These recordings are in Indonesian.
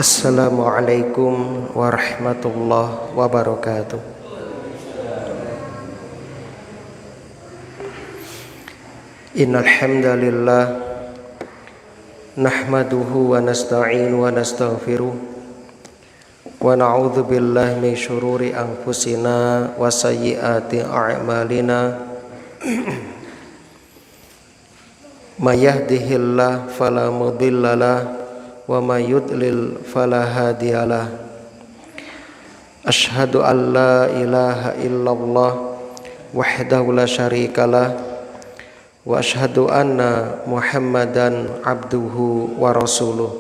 Assalamualaikum warahmatullahi wabarakatuh. Innal hamdalillah nahmaduhu wa nasta'inu wa nastaghfiruh wa na'udzu billahi min syururi anfusina wa sayyiati a'malina. May yahdihillahu fala mudhillalah wa may yudlil fala hadiyalah. Asyhadu an la ilaha illallah wahdahu la syarikalah wa asyhadu anna Muhammadan abduhu wa rasuluh.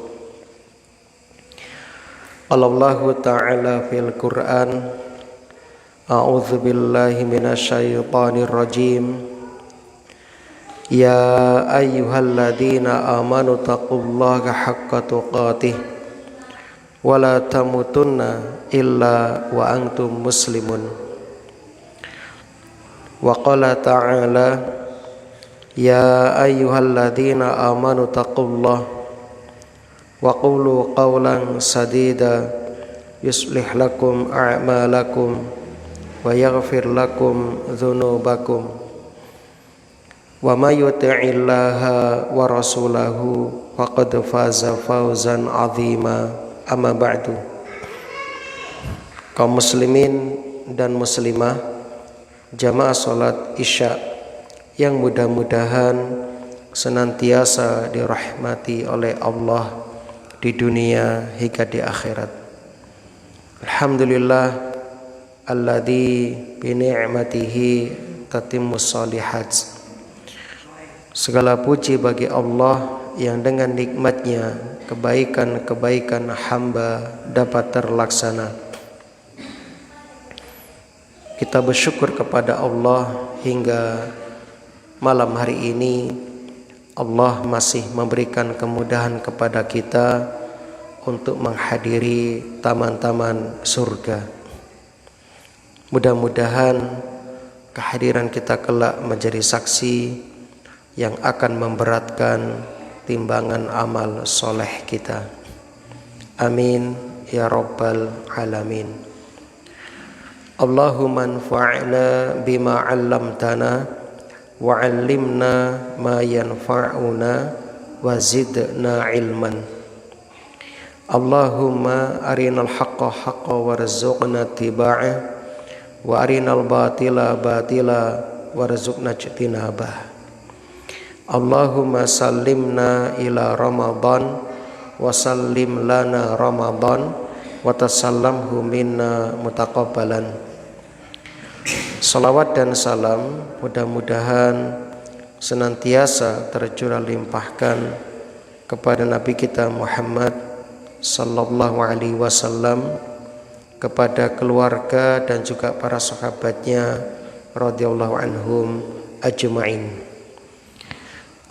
Allahu ta'ala fil Qur'an, a'udzu billahi minasyaitonir rajim. Ya ayyuhalladzina amanu taqullaha haqqa tuqatih wa la tamutunna illa wa antum muslimun. Wa qala ta'ala ya ayyuhalladzina amanu taqullaha wa qulu qawlan sadida yuslih lakum a'malakum wa yaghfir lakum dzunubakum. Wa may yuti'illaha wa rasulahu faqad faza fawzan 'azima. Amma ba'du. Kaum muslimin dan muslimah jamaah salat Isya yang mudah-mudahan senantiasa dirahmati oleh Allah di dunia hingga di akhirat. Alhamdulillah alladzi bi ni'matihi tatimmus shalihat. Segala puji bagi Allah yang dengan nikmatnya kebaikan-kebaikan hamba dapat terlaksana. Kita bersyukur kepada Allah hingga malam hari ini Allah masih memberikan kemudahan kepada kita untuk menghadiri taman-taman surga. Mudah-mudahan kehadiran kita kelak menjadi saksi yang akan memberatkan timbangan amal soleh kita. Amin ya rabbal alamin. Allahumma anfa'na bima 'allamtana wa 'allimna ma yanfa'una wa zidna ilman. Allahumma arinal haqqa haqqan warzuqna ittiba'ah wa arinal batila batila warzuqna ijtinabah. Allahumma sallimna ila Ramadan wa sallim lana Ramadan wa tasallamhu minna mutaqabbalan. Salawat dan salam mudah-mudahan senantiasa tercurah limpahkan kepada Nabi kita Muhammad sallallahu alaihi wasallam, kepada keluarga dan juga para sahabatnya radhiyallahu anhum ajma'in.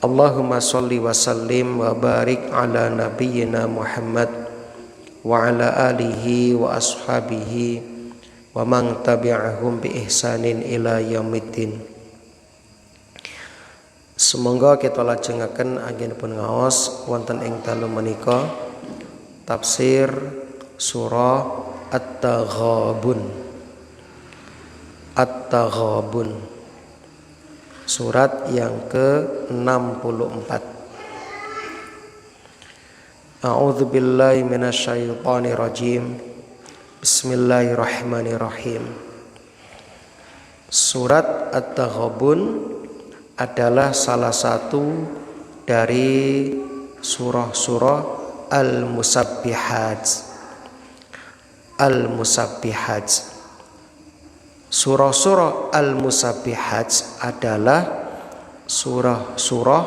Allahumma sholli wa sallim wa barik ala nabiyyina Muhammad wa ala alihi wa ashabihi wa man tabi'ahum bi ihsanin ila yaumiddin. Semoga kita lajengaken anggenipun ngaos wonten ing dalu menika tafsir surah At-Taghabun. At-Taghabun, surat yang ke-64. A'udzu billahi minasyaitonir rajim. Bismillahirrahmanirrahim. Surat At-Taghabun adalah salah satu dari surah-surah Al-Musabbihat. Al-Musabbihat. Surah-surah Al-Musabbihat adalah surah-surah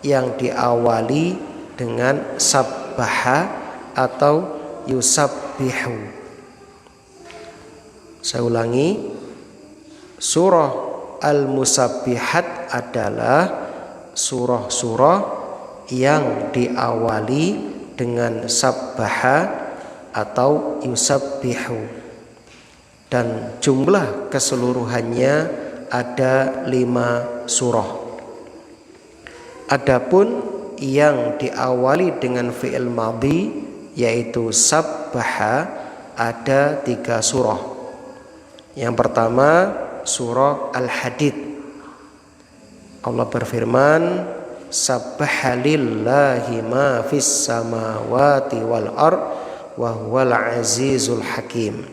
yang diawali dengan sabbaha atau yusabbihu. Saya ulangi, surah Al-Musabbihat adalah surah-surah yang diawali dengan sabbaha atau yusabbihu. Dan jumlah keseluruhannya ada 5 surah. Adapun yang diawali dengan fi'il madhi yaitu sabbaha, ada 3 surah. Yang pertama surah Al-Hadid. Allah berfirman, sabbaha lillahi ma fis samawati wal ard wa huwal azizul hakim.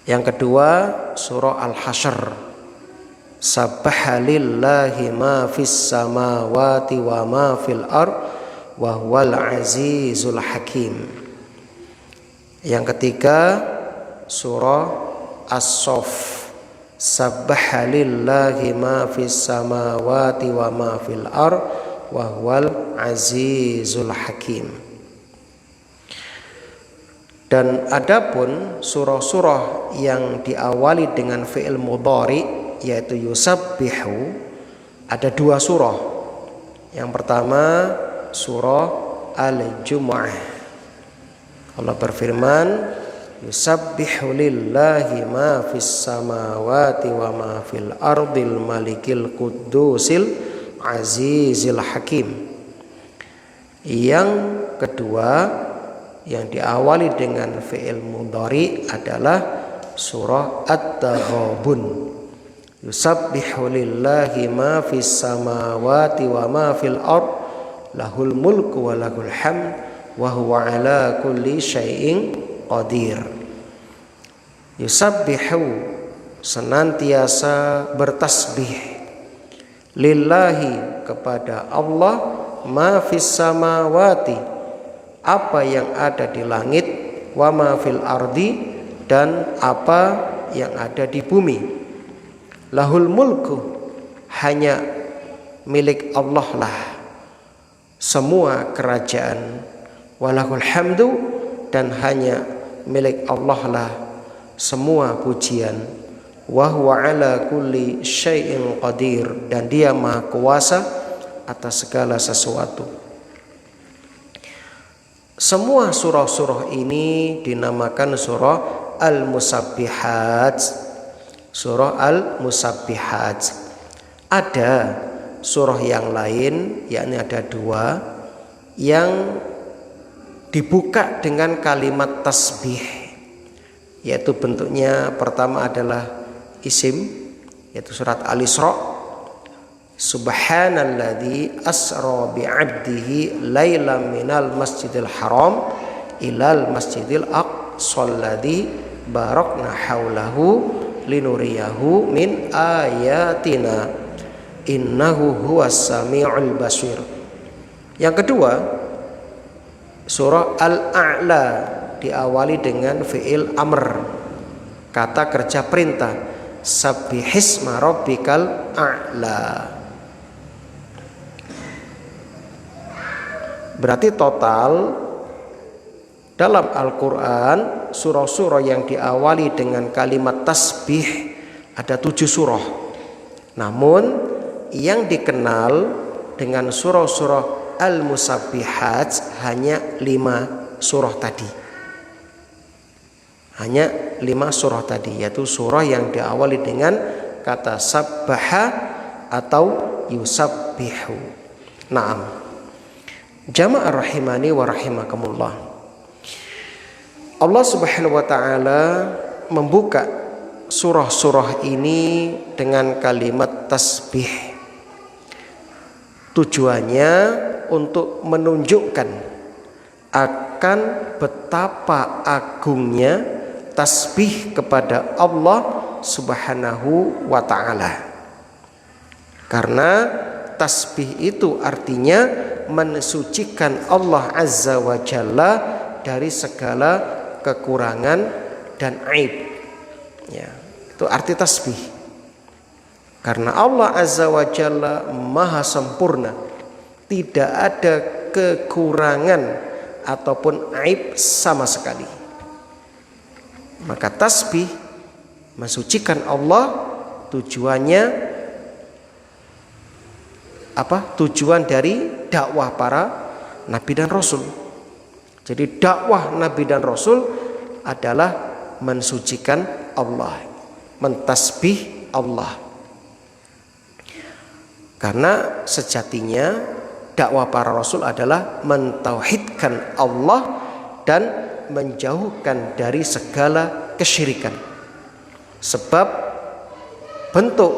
Yang kedua surah Al-Hasyr, sabbaha lillahi ma fis samawati wa ma fil ard wa huwal azizul hakim. Yang ketiga surah As-Saff, sabbaha lillahi ma fis samawati wa ma fil ard wa huwal azizul hakim. Dan adapun surah-surah yang diawali dengan fi'il mudhari yaitu yusabbihu, ada 2 surah. Yang pertama surah Al-Jumu'ah. Allah berfirman, yusabbihu lillahi ma fis samawati wa ma fil ardil malikil quddusil azizil hakim. Yang kedua yang diawali dengan fi'il mudhari adalah surah At-Taghabun, yusabbihu lillahi ma fis samawati wa ma fil ard lahul mulku wa lahul hamd wa huwa ala kulli syai'in qadir. Yusabbihu, senantiasa bertasbih, lillahi, kepada Allah, ma fis samawati, apa yang ada di langit, wa ma fil ardi, dan apa yang ada di bumi. Lahul mulku, hanya milik Allah lah semua kerajaan. Walahul hamdu, dan hanya milik Allah lah semua pujian. Wa huwa ala kulli syai'in qadir, dan dia maha kuasa atas segala sesuatu. Semua surah-surah ini dinamakan surah Al-Musabbihat. Surah Al-Musabbihat. Ada surah yang lain, yakni ada 2 yang dibuka dengan kalimat tasbih, yaitu bentuknya pertama adalah isim, yaitu surat Al-Isra, subhanalladzi asra bi'abdihi lailam minal masjidil haram ilal masjidil aqsal ladzi barakna haulahu linuriyahu min ayatina innahu huwas samiul basir. Yang kedua surah Al-A'la, diawali dengan fi'il amr, kata kerja perintah, sabbihisma rabbikal a'la. Berarti total dalam Al-Quran surah-surah yang diawali dengan kalimat tasbih ada 7 surah. Namun yang dikenal dengan surah-surah Al-Musabbihat hanya 5 surah tadi. Hanya 5 surah tadi, yaitu surah yang diawali dengan kata sabbaha atau yusabbihu. Naam. Jamaah rahimani wa rahimakumullah. Allah Subhanahu wa taala membuka surah-surah ini dengan kalimat tasbih. Tujuannya untuk menunjukkan akan betapa agungnya tasbih kepada Allah Subhanahu wa taala. Karena tasbih itu artinya mensucikan Allah Azza wa Jalla dari segala kekurangan dan aib. Ya, itu arti tasbih. Karena Allah Azza wa Jalla maha sempurna, tidak ada kekurangan ataupun aib sama sekali. Maka tasbih mensucikan Allah, tujuannya apa? Tujuan dari dakwah para nabi dan rasul. Jadi dakwah nabi dan rasul adalah mensucikan Allah, mentasbih Allah. Karena sejatinya dakwah para rasul adalah mentauhidkan Allah dan menjauhkan dari segala kesyirikan. Sebab bentuk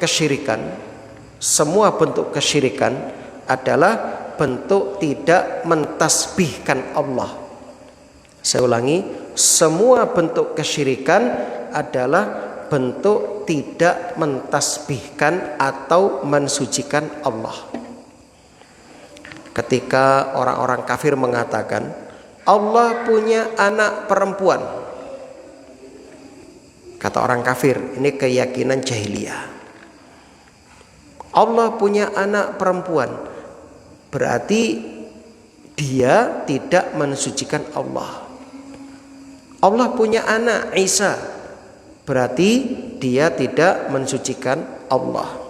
kesyirikan, semua bentuk kesyirikan adalah bentuk tidak mentasbihkan Allah. Saya ulangi, semua bentuk kesyirikan adalah bentuk tidak mentasbihkan atau mensucikan Allah. Ketika orang-orang kafir mengatakan Allah punya anak perempuan, kata orang kafir, ini keyakinan jahiliyah. Allah punya anak perempuan, berarti dia tidak mensucikan Allah. Allah punya anak Isa, berarti dia tidak mensucikan Allah.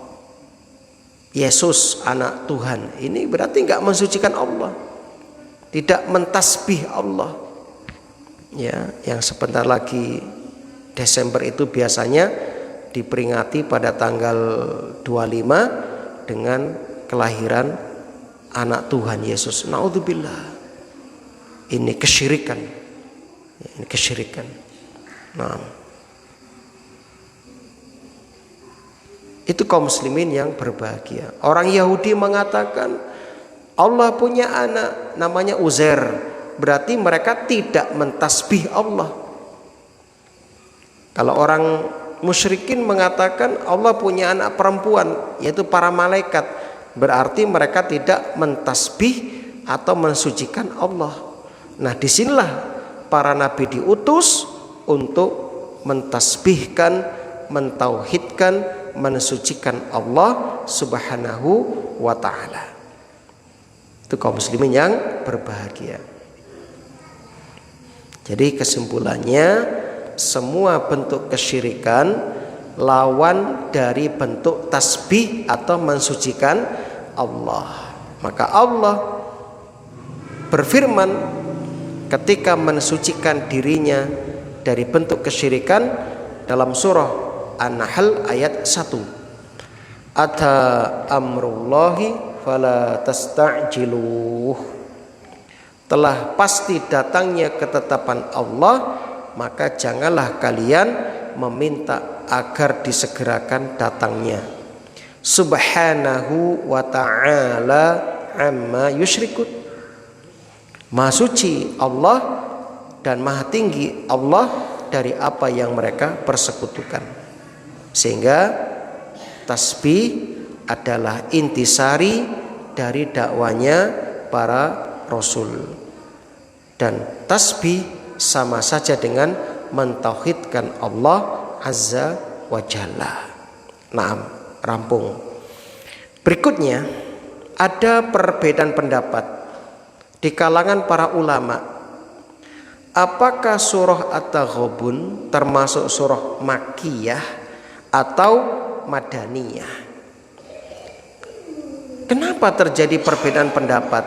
Yesus anak Tuhan, ini berarti nggak mensucikan Allah, tidak mentasbih Allah. Ya, yang sebentar lagi Desember itu biasanya diperingati pada tanggal 25 dengan kelahiran anak Tuhan Yesus. Naudzubillah. Ini kesyirikan. Ini kesyirikan. Nah, itu kaum muslimin yang berbahagia. Orang Yahudi mengatakan Allah punya anak namanya Uzair, berarti mereka tidak mentasbih Allah. Kalau orang musyrikin mengatakan Allah punya anak perempuan, yaitu para malaikat, berarti mereka tidak mentasbih atau mensucikan Allah. Nah, disinilah para nabi diutus untuk mentasbihkan, mentauhidkan, mensucikan Allah Subhanahu wa ta'ala. Itu kaum muslimin yang berbahagia. Jadi kesimpulannya, semua bentuk kesyirikan lawan dari bentuk tasbih atau mensucikan Allah. Maka Allah berfirman ketika mensucikan dirinya dari bentuk kesyirikan dalam surah An-Nahl ayat 1. Ata amrullahi fala tasta'jiluh. Telah pasti datangnya ketetapan Allah, maka janganlah kalian meminta agar disegerakan datangnya. Subhanahu wa ta'ala amma yusyrikun. Maha suci Allah dan maha tinggi Allah dari apa yang mereka persekutukan. Sehingga tasbih adalah intisari dari dakwanya para rasul. Dan tasbih sama saja dengan mentauhidkan Allah Azza wa Jalla. Naam, rampung. Berikutnya ada perbedaan pendapat di kalangan para ulama. Apakah surah At-Taghabun termasuk surah Makkiyah atau Madaniyah? Kenapa terjadi perbedaan pendapat?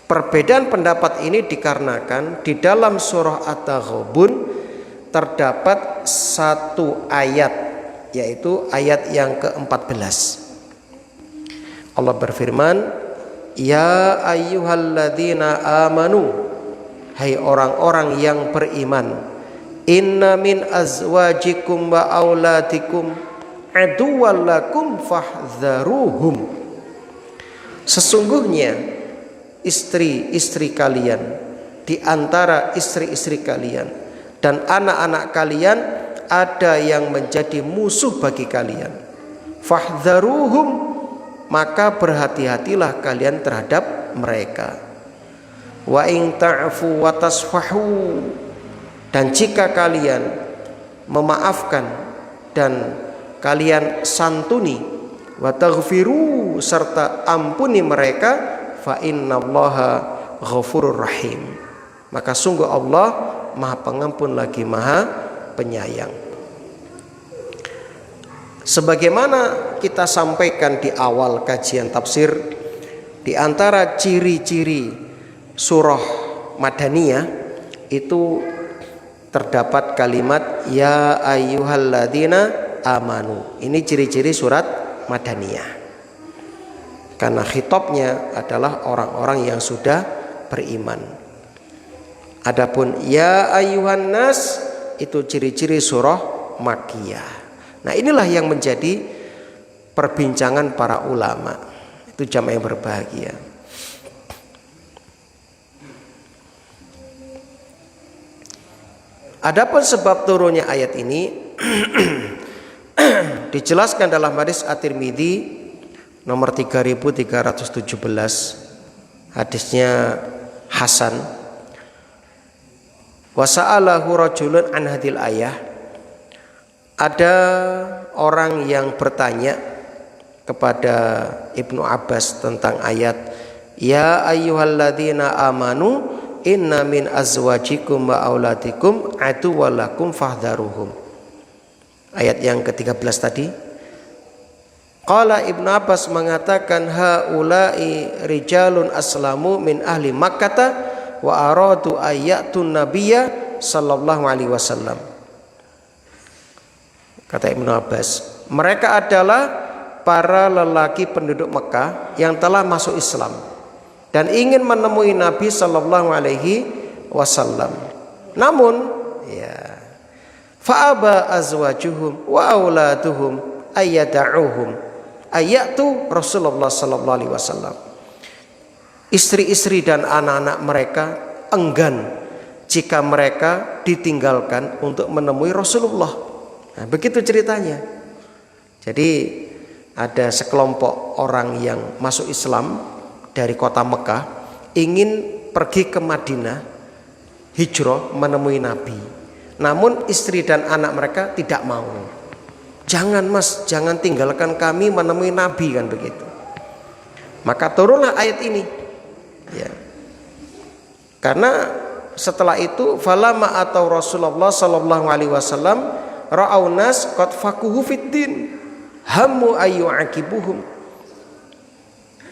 Perbedaan pendapat ini dikarenakan di dalam surah At-Taghabun terdapat satu ayat, yaitu ayat yang ke-14. Allah berfirman, ya ayyuhalladzina amanu, hai orang-orang yang beriman, inna min azwajikum wa auladikum aduwwan lakum fahdharuhum. Sesungguhnya istri-istri kalian, di antara istri-istri kalian dan anak-anak kalian ada yang menjadi musuh bagi kalian. Fahdharuhum, maka berhati-hatilah kalian terhadap mereka. Wa in ta'fu wa tasfahu, dan jika kalian memaafkan dan kalian santuni, wa taghfiru, serta ampuni mereka, fa innallaha ghafurur rahim, maka sungguh Allah Maha Pengampun lagi Maha Penyayang. Sebagaimana kita sampaikan di awal kajian tafsir, di antara ciri-ciri surah Madaniyah itu terdapat kalimat ya ayyuhalladzina amanu. Ini ciri-ciri surat Madaniyah. karena khitabnya adalah orang-orang yang sudah beriman. Adapun ya ayyuhan nas itu ciri-ciri surah Makkiyah. Nah, inilah yang menjadi perbincangan para ulama. Itu jamaah yang berbahagia. Adapun sebab turunnya ayat ini dijelaskan dalam hadis At-Tirmidzi nomor 3317. Hadisnya hasan. Wa sa'alahu rajulun an hadil ayah. Ada orang yang bertanya kepada Ibnu Abbas tentang ayat ya ayyuhalladzina amanu inna min azwajikum wa auladikum aduwwalakum fahdharuhum. Ayat yang ke-13 tadi. Qala Ibnu Abbas mengatakan haula'i rijalun aslamu min ahli Makkah wa aradu ayatun nabiyya sallallahu alaihi wasallam. Kata Ibnu Abbas, mereka adalah para lelaki penduduk Mekah yang telah masuk Islam dan ingin menemui Nabi sallallahu alaihi wasallam. Namun ya fa'aba azwajuhum wa auladuhum ayyada'uhum ayatu Rasulullah sallallahu alaihi wasallam. Istri-istri dan anak-anak mereka enggan jika mereka ditinggalkan untuk menemui Rasulullah. Nah, begitu ceritanya. Jadi ada sekelompok orang yang masuk Islam dari kota Mekah ingin pergi ke Madinah hijrah menemui Nabi. Namun istri dan anak mereka tidak mau. Jangan mas, jangan tinggalkan kami menemui Nabi, kan begitu. Maka turunlah ayat ini. Ya. Karena setelah itu falama atau Rasulullah sallallahu alaihi wasallam ra'au nas qad faquhu fiddin hammu ayyu'aqibuhum.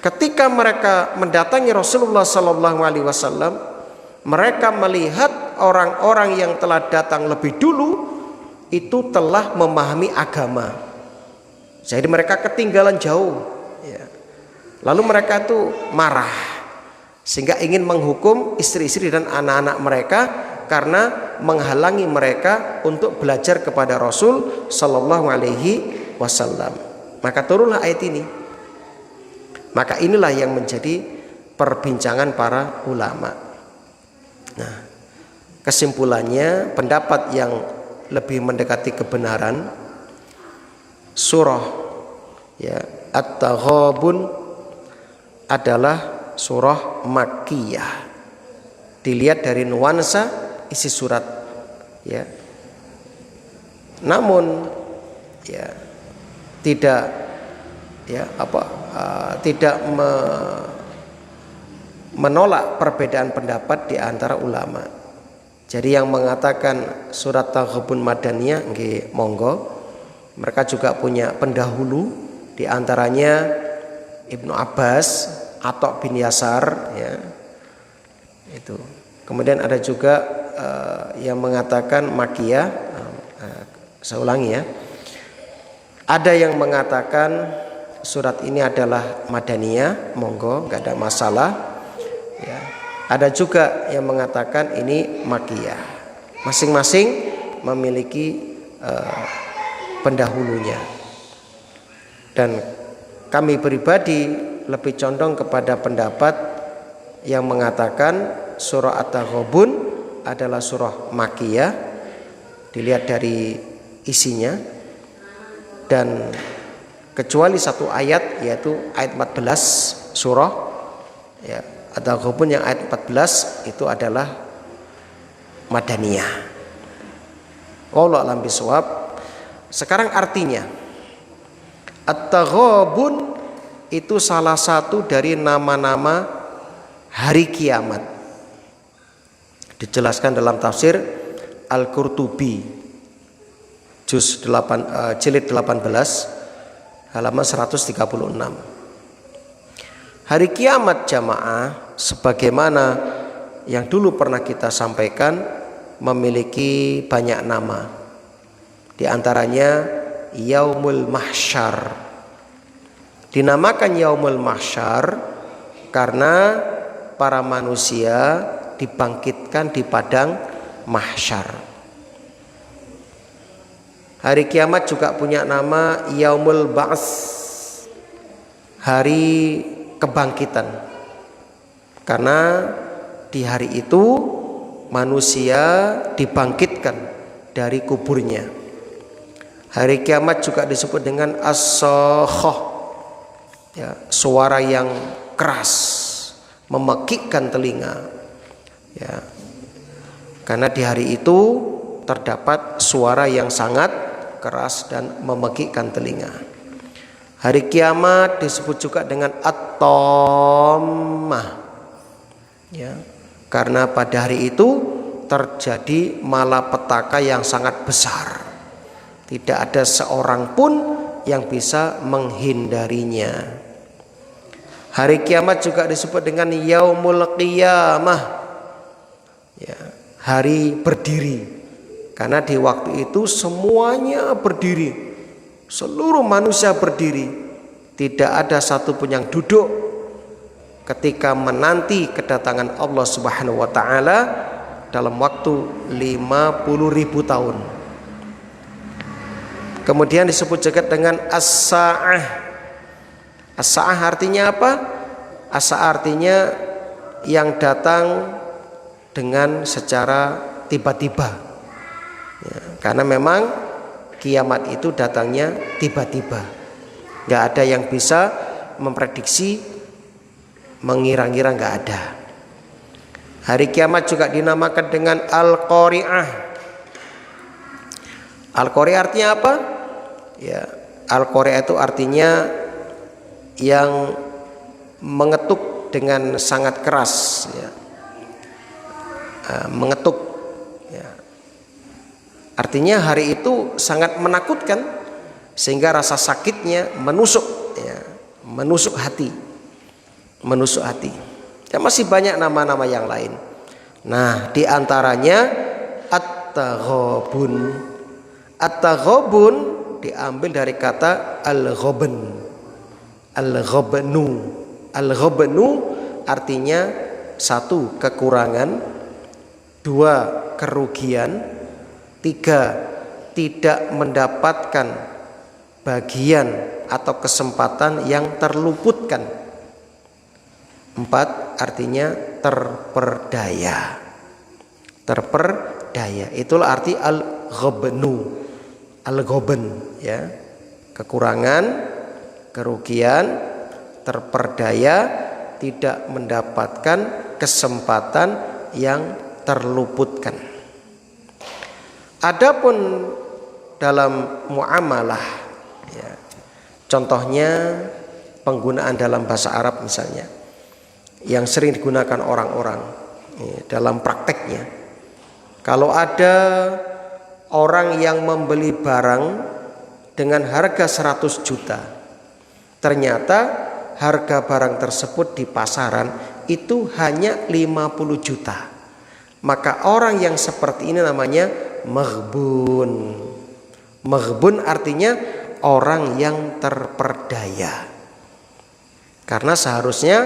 Ketika mereka mendatangi Rasulullah sallallahu alaihi wasallam, mereka melihat orang-orang yang telah datang lebih dulu itu telah memahami agama. Jadi mereka ketinggalan jauh ya. Lalu mereka itu marah sehingga ingin menghukum istri-istri dan anak-anak mereka karena menghalangi mereka untuk belajar kepada Rasul sallallahu alaihi wasallam. Maka turunlah ayat ini. Maka inilah yang menjadi perbincangan para ulama. Nah, kesimpulannya pendapat yang lebih mendekati kebenaran surah ya At-Taghabun adalah surah Makkiyah. Dilihat dari nuansa isi surat ya. Namun ya tidak menolak perbedaan pendapat di antara ulama. Jadi yang mengatakan surat Taghabun Madaniyah nggih monggo. Mereka juga punya pendahulu di antaranya Ibnu Abbas, Atok bin Yasar ya. Itu. Kemudian ada juga yang mengatakan Makkiyah. Saya ulangi ya. Ada yang mengatakan surat ini adalah Madaniyah, monggo, nggak ada masalah. Ya. Ada juga yang mengatakan ini Makkiyah. Masing-masing memiliki pendahulunya. Dan kami pribadi lebih condong kepada pendapat yang mengatakan surah At-Taghabun adalah surah Makkiyah dilihat dari isinya, dan kecuali satu ayat yaitu ayat 14 surah ya At-Taghabun yang ayat 14 itu adalah Madaniyah. Wallahu a'lam bishawab. Sekarang artinya At-Taghabun itu salah satu dari nama-nama hari kiamat. Dijelaskan dalam tafsir Al-Qurtubi jilid 18 halaman 136. Hari kiamat jamaah sebagaimana yang dulu pernah kita sampaikan memiliki banyak nama. Di antaranya Yaumul Mahsyar. Dinamakan yaumul mahsyar karena para manusia dibangkitkan di padang mahsyar. Hari kiamat juga punya nama yaumul ba'ts, hari kebangkitan. Karena di hari itu manusia dibangkitkan dari kuburnya. Hari kiamat juga disebut dengan as-sakhah, ya, suara yang keras, memekikkan telinga, ya. Karena di hari itu terdapat suara yang sangat keras dan memekikkan telinga. Hari kiamat disebut juga dengan at-tammah, ya, karena pada hari itu terjadi malapetaka yang sangat besar. Tidak ada seorang pun yang bisa menghindarinya. Hari kiamat juga disebut dengan yaumul qiyamah, ya, hari berdiri. Karena di waktu itu semuanya berdiri, seluruh manusia berdiri, tidak ada satupun yang duduk ketika menanti kedatangan Allah Subhanahu wa taala dalam waktu 50.000 tahun. Kemudian disebut juga dengan as-sa'ah. As-sa'ah artinya apa? As-sa'ah artinya yang datang dengan secara tiba-tiba. Ya, karena memang kiamat itu datangnya tiba-tiba, nggak ada yang bisa memprediksi, mengira-ngira, nggak ada. Hari kiamat juga dinamakan dengan al-qari'ah. Al-qari'ah artinya apa? Ya, al-qari'ah itu artinya yang mengetuk dengan sangat keras, ya. Mengetuk. Artinya hari itu sangat menakutkan sehingga rasa sakitnya menusuk, ya, menusuk hati, menusuk hati. Ya, masih banyak nama-nama yang lain. Nah, diantaranya at-taghabun. At-taghabun diambil dari kata al-ghabn, al-ghabnu. Al-ghabnu artinya satu, kekurangan, dua, kerugian, tiga, tidak mendapatkan bagian atau kesempatan yang terluputkan. Empat, artinya terperdaya. Terperdaya, itulah arti al-ghabnu, al-ghabn, ya. Kekurangan, kerugian, terperdaya, tidak mendapatkan kesempatan yang terluputkan. Adapun dalam muamalah, ya, contohnya penggunaan dalam bahasa Arab misalnya yang sering digunakan orang-orang, ya, dalam prakteknya. Kalau ada orang yang membeli barang dengan harga 100 juta, ternyata harga barang tersebut di pasaran itu hanya 50 juta. Maka orang yang seperti ini namanya maghbun. Maghbun artinya orang yang terperdaya. Karena seharusnya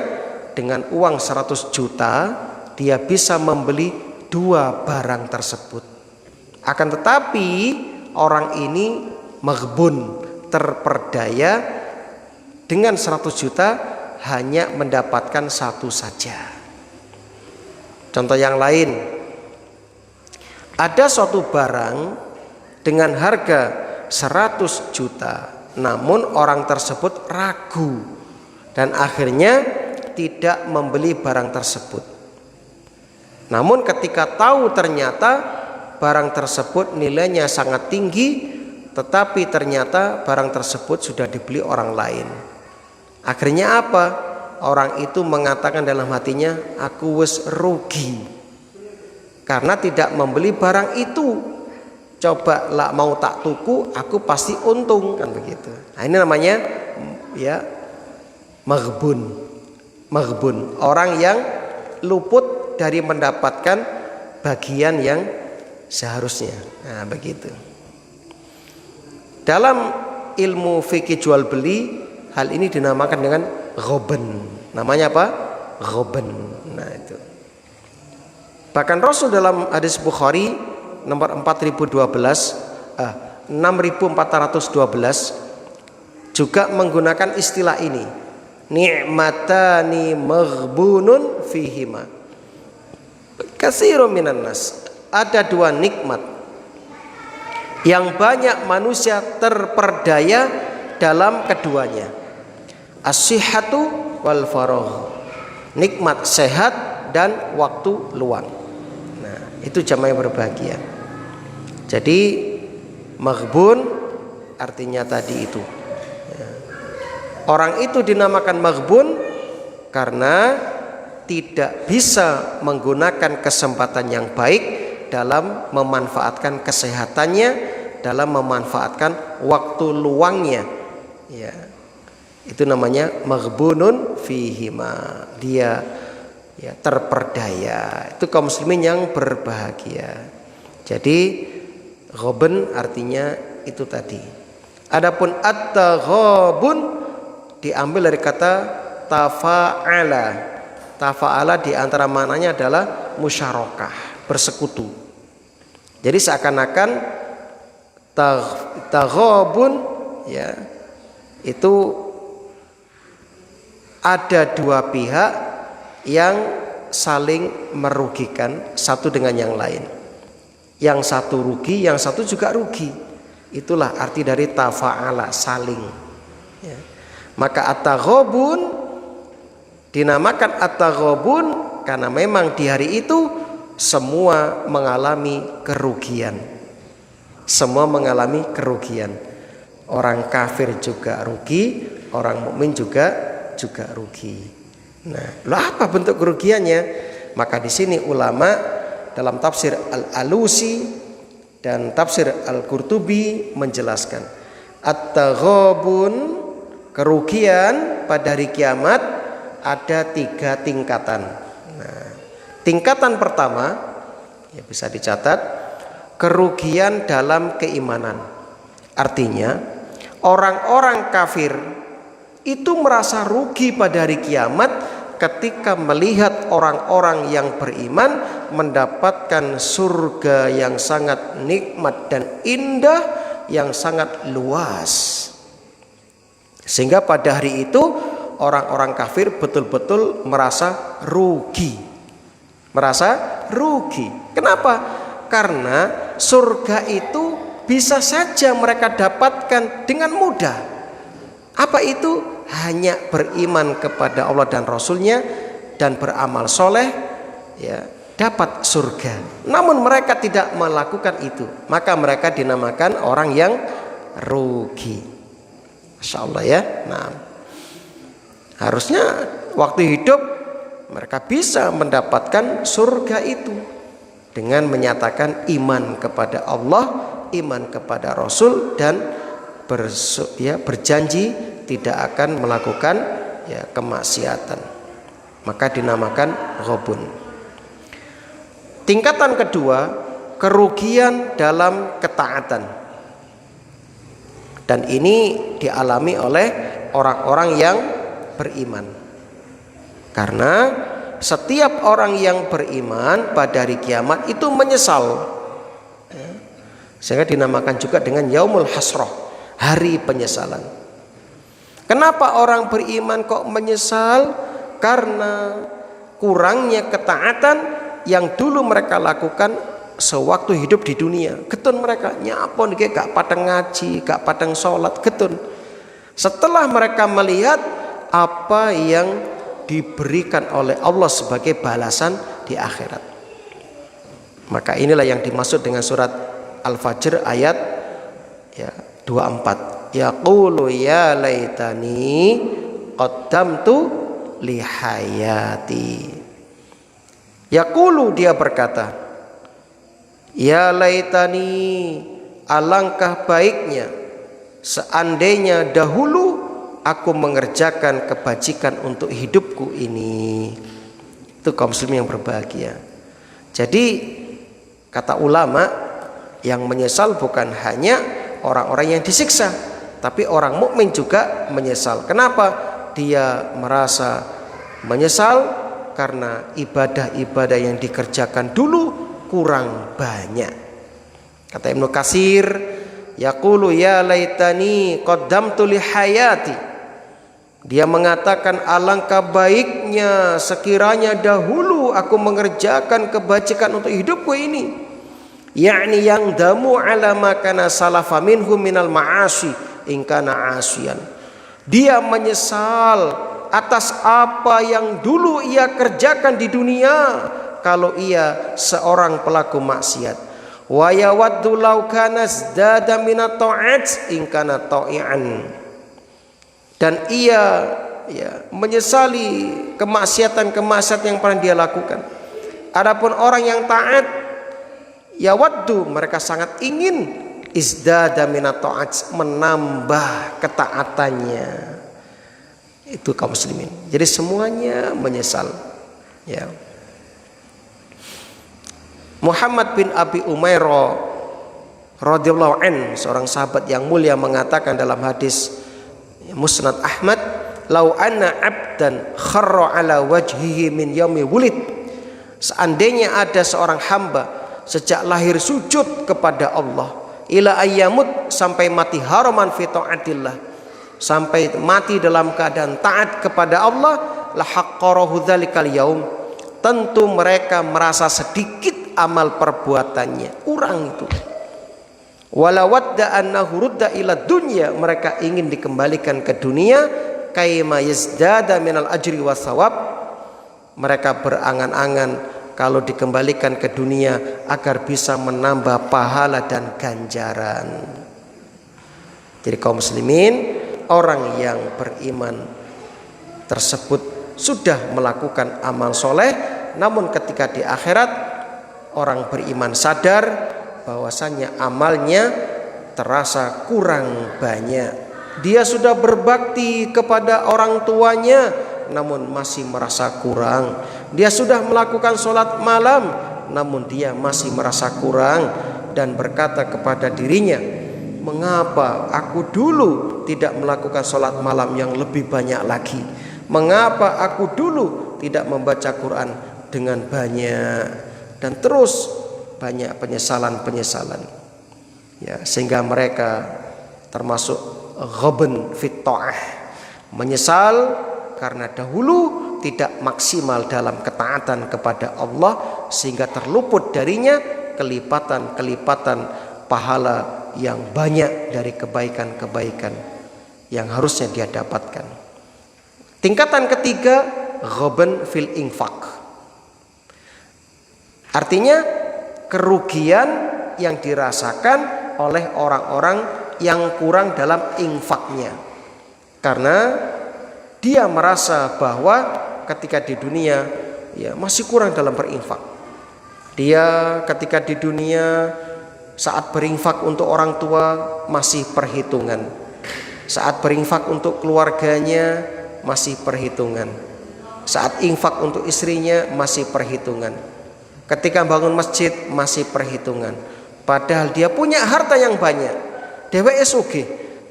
dengan uang 100 juta dia bisa membeli 2 barang tersebut. Akan tetapi orang ini maghbun, terperdaya, dengan 100 juta hanya mendapatkan 1 saja. Contoh yang lain, ada suatu barang dengan harga 100 juta, namun orang tersebut ragu dan akhirnya tidak membeli barang tersebut. Namun ketika tahu ternyata barang tersebut nilainya sangat tinggi, tetapi ternyata barang tersebut sudah dibeli orang lain. Akhirnya apa? Orang itu mengatakan dalam hatinya, aku wis rugi karena tidak membeli barang itu. Coba lah mau tak tuku, aku pasti untung, kan begitu. Nah, ini namanya ya maghbun. Maghbun, orang yang luput dari mendapatkan bagian yang seharusnya. Nah, begitu. Dalam ilmu fikih jual beli, hal ini dinamakan dengan ghaban. Namanya apa? Ghaban. Nah itu. Bahkan Rasul dalam hadis Bukhari nomor 6412 juga menggunakan istilah ini. Ni'matani maghbunun fihima. Katsirun minan nas. Ada dua nikmat yang banyak manusia terperdaya dalam keduanya. As-sihhatu wal faragh. Nikmat sehat dan waktu luang. Nah, itu jamaah yang berbahagia. Jadi maghbun artinya tadi itu. Orang itu dinamakan maghbun karena tidak bisa menggunakan kesempatan yang baik dalam memanfaatkan kesehatannya, dalam memanfaatkan waktu luangnya. Ya. Itu namanya maghbunun fihima. Dia ya terperdaya. Itu kaum muslimin yang berbahagia. Jadi ghaban artinya itu tadi. Adapun at-taghabun diambil dari kata tafa'ala. Tafa'ala di antara maknanya adalah musyarakah, bersekutu. Jadi seakan-akan taghabun ya itu ada dua pihak yang saling merugikan satu dengan yang lain. Yang satu rugi, yang satu juga rugi. Itulah arti dari tafa'ala, saling. Ya. Maka at-taghabun dinamakan at-taghabun karena memang di hari itu semua mengalami kerugian. Semua mengalami kerugian. Orang kafir juga rugi, orang mukmin juga rugi. Nah, apa bentuk kerugiannya? Maka di sini ulama dalam tafsir Al-Alusi dan tafsir Al-Qurtubi menjelaskan at-taghabun, kerugian pada hari kiamat ada 3 tingkatan. Nah, tingkatan pertama ya bisa dicatat kerugian dalam keimanan. Artinya orang-orang kafir itu merasa rugi pada hari kiamat ketika melihat orang-orang yang beriman mendapatkan surga yang sangat nikmat dan indah, yang sangat luas. Sehingga pada hari itu orang-orang kafir betul-betul merasa rugi. Merasa rugi. Kenapa? Karena surga itu bisa saja mereka dapatkan dengan mudah. Apa itu? Hanya beriman kepada Allah dan Rasulnya dan beramal soleh, ya, dapat surga. Namun mereka tidak melakukan itu, maka mereka dinamakan orang yang rugi. Masya Allah ya. Nah, harusnya waktu hidup mereka bisa mendapatkan surga itu dengan menyatakan iman kepada Allah, iman kepada Rasul, dan berjanji tidak akan melakukan ya kemaksiatan. Maka dinamakan ghabun. Tingkatan kedua, kerugian dalam ketaatan. Dan ini dialami oleh orang-orang yang beriman. Karena setiap orang yang beriman pada hari kiamat itu menyesal. Sehingga dinamakan juga dengan yaumul hasrah, hari penyesalan. Kenapa orang beriman kok menyesal? Karena kurangnya ketaatan yang dulu mereka lakukan sewaktu hidup di dunia. Getun mereka nyapon gak padang ngaji, gak padang sholat, getun. Setelah mereka melihat apa yang diberikan oleh Allah sebagai balasan di akhirat, maka inilah yang dimaksud dengan surat Al-Fajr ayat ya 24. Yaqulu ya laitani qaddamtu li hayati. Yaqulu, dia berkata, ya laitani, alangkah baiknya seandainya dahulu aku mengerjakan kebajikan untuk hidupku ini. Itu kaum muslimin yang berbahagia. Jadi kata ulama, yang menyesal bukan hanya orang-orang yang disiksa, Tapi orang mukmin juga menyesal. Kenapa? Dia merasa menyesal karena ibadah-ibadah yang dikerjakan dulu kurang banyak. Kata Ibnu Katsir, yaqulu ya laitani qaddamtu li hayati. Dia mengatakan alangkah baiknya sekiranya dahulu aku mengerjakan kebajikan untuk hidupku ini. Yakni yang damu ala ma kana salafa minhu minal ma'asi in kana asiyan. Dia menyesal atas apa yang dulu ia kerjakan di dunia kalau ia seorang pelaku maksiat. Wa yawaddu law kana zdada minat ta'at in kana ta'ian. Dan ia menyesali kemaksiatan-kemaksiatan yang pernah dia lakukan. Adapun orang yang taat, yawaddu, mereka sangat ingin izdada minat ta'at, menambah ketaatannya. Itu kaum muslimin. Jadi semuanya menyesal. Ya. Muhammad bin Abi Umairah radhiyallahu an, seorang sahabat yang mulia, mengatakan dalam hadis Musnad Ahmad, lau anna abdan kharra ala wajhihi min yaumi wulid. Seandainya ada seorang hamba sejak lahir sujud kepada Allah, ila ayyamut, sampai mati haraman fi taatillah, sampai mati dalam keadaan taat kepada Allah, la haqqarahu dzalikal yaum, tentu mereka merasa sedikit amal perbuatannya, kurang itu. Wala wadda annahu rudda ila dunya, mereka ingin dikembalikan ke dunia, kaima yazdada minal ajri wasawab, mereka berangan-angan kalau dikembalikan ke dunia agar bisa menambah pahala dan ganjaran. Jadi kaum muslimin, orang yang beriman tersebut sudah melakukan amal soleh, namun ketika di akhirat orang beriman sadar bahwasannya amalnya terasa kurang banyak. Dia sudah berbakti kepada orang tuanya namun masih merasa kurang. Dia sudah melakukan sholat malam namun dia masih merasa kurang dan berkata kepada dirinya, mengapa aku dulu tidak melakukan sholat malam yang lebih banyak lagi? Mengapa aku dulu tidak membaca Quran dengan banyak? Dan terus banyak penyesalan-penyesalan, ya, sehingga mereka termasuk ghaban fit ta'ah, menyesal karena dahulu tidak maksimal dalam ketaatan kepada Allah sehingga terluput darinya kelipatan-kelipatan pahala yang banyak dari kebaikan-kebaikan yang harusnya dia dapatkan. Tingkatan ketiga, ghaban fil infaq, artinya kerugian yang dirasakan oleh orang-orang yang kurang dalam infaknya, karena dia merasa bahwa ketika di dunia masih kurang dalam berinfak. Dia ketika di dunia saat berinfak untuk orang tua masih perhitungan, saat berinfak untuk keluarganya masih perhitungan, saat infak untuk istrinya masih perhitungan, ketika bangun masjid masih perhitungan. Padahal dia punya harta yang banyak, dheweke sugih,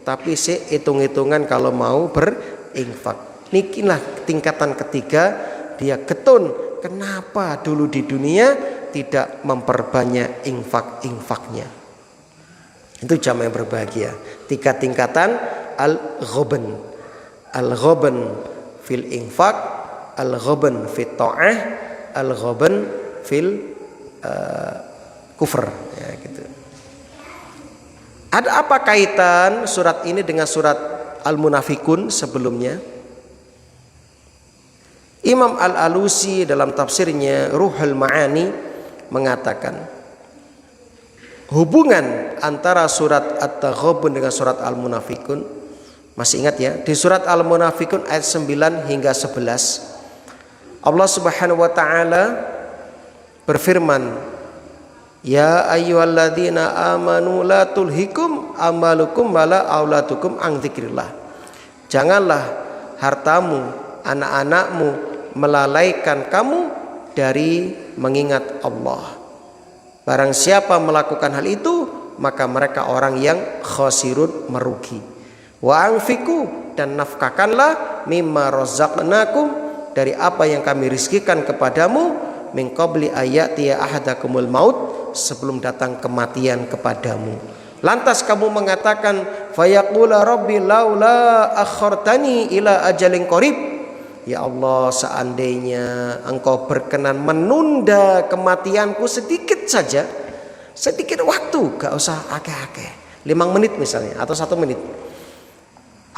tapi hitung-hitungan kalau mau berinfak. Nikilah tingkatan ketiga, dia getun kenapa dulu di dunia tidak memperbanyak infak-infaknya. Itu jamaah yang berbahagia. Tiga tingkatan al-ghaban. Al-ghaban fil infak, al-ghaban fit ta'ah, al-ghaban fil kufur, ya, gitu. Ada apa kaitan surat ini dengan surat Al-Munafikun sebelumnya? Imam Al-Alusi dalam tafsirnya Ruhul Ma'ani mengatakan hubungan antara surat At-Taghabun dengan surat Al-Munafikun. Masih ingat ya, di surat Al-Munafikun ayat 9 hingga 11 Allah Subhanahu wa taala berfirman, ya ayyuhalladzina amanu la tulhikum amalukum wala auladukum an dzikrillah. Janganlah hartamu, anak-anakmu melalaikan kamu dari mengingat Allah. Barang siapa melakukan hal itu, maka mereka orang yang khasirun, merugi. Wa anfiqu, dan nafkahkanlah mimma razaqnakum, dari apa yang kami rizkikan kepadamu, min qabli ayatiya ahadakumul maut, sebelum datang kematian kepadamu. Lantas kamu mengatakan, fayaqula rabbi laula akhartani ila ajalin qarib, ya Allah, seandainya engkau berkenan menunda kematianku sedikit saja, sedikit waktu, gak usah akeh-akeh, 5 menit misalnya atau 1 menit.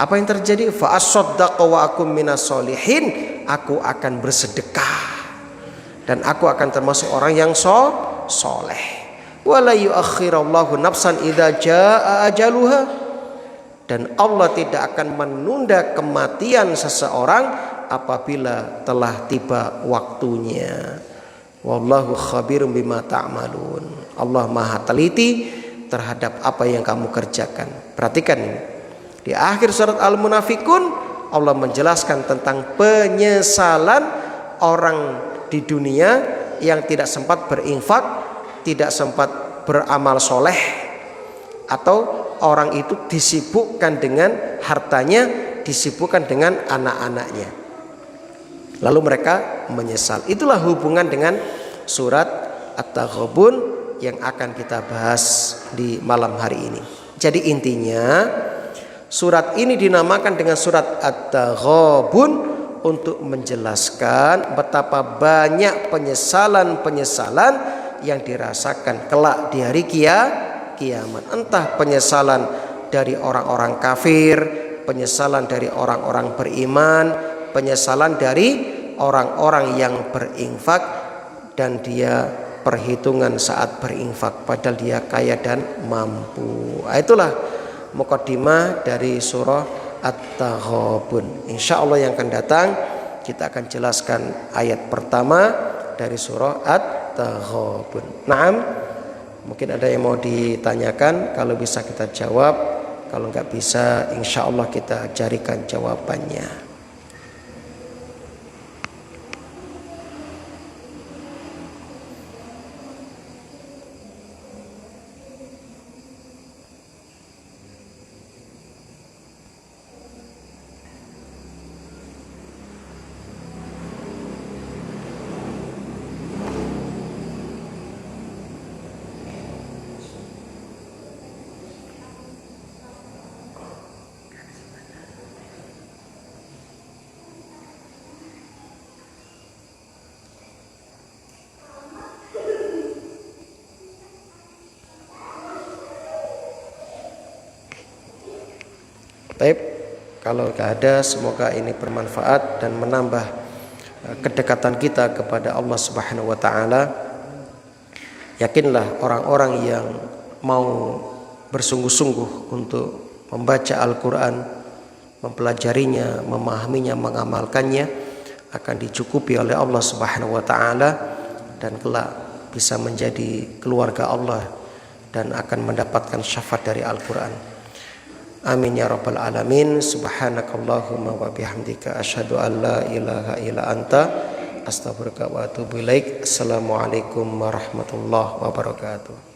Apa yang terjadi? Fa asaddaqu wa akum minas solihin, aku akan bersedekah dan aku akan termasuk orang yang soleh. Wala yuakhirallahu nafsan idza jaa ajaluha, dan Allah tidak akan menunda kematian seseorang apabila telah tiba waktunya. Wallahu khabirum bima ta'malun. Allah Maha teliti terhadap apa yang kamu kerjakan. Perhatikan ini. Di akhir surat Al-Munafikun Allah menjelaskan tentang penyesalan orang di dunia yang tidak sempat berinfak, tidak sempat beramal soleh, atau orang itu disibukkan dengan hartanya, disibukkan dengan anak-anaknya, lalu mereka menyesal. Itulah hubungan dengan surat At-Taghabun yang akan kita bahas di malam hari ini. Jadi intinya, surat ini dinamakan dengan surat At-Taghabun untuk menjelaskan betapa banyak penyesalan-penyesalan yang dirasakan kelak di hari kiamat. Entah penyesalan dari orang-orang kafir, penyesalan dari orang-orang beriman, penyesalan dari orang-orang yang berinfak dan dia perhitungan saat berinfak padahal dia kaya dan mampu. Itulah muqaddimah dari surah At-Taghabun. Insyaallah yang akan datang kita akan jelaskan ayat pertama dari surah At-Taghabun. Naam, mungkin ada yang mau ditanyakan, kalau bisa kita jawab, kalau enggak bisa insyaallah kita carikan jawabannya. Baik, kalau tidak ada, semoga ini bermanfaat dan menambah kedekatan kita kepada Allah Subhanahu wa taala. Yakinlah orang-orang yang mau bersungguh-sungguh untuk membaca Al-Qur'an, mempelajarinya, memahaminya, mengamalkannya, akan dicukupi oleh Allah Subhanahu wa taala dan kelak bisa menjadi keluarga Allah dan akan mendapatkan syafaat dari Al-Qur'an. Amin ya rabbal alamin. Subhanakallahumma wa bihamdika asyhadu an la ilaha illa anta astaghfiruka wa atubu ilaik. Assalamualaikum warahmatullahi wabarakatuh.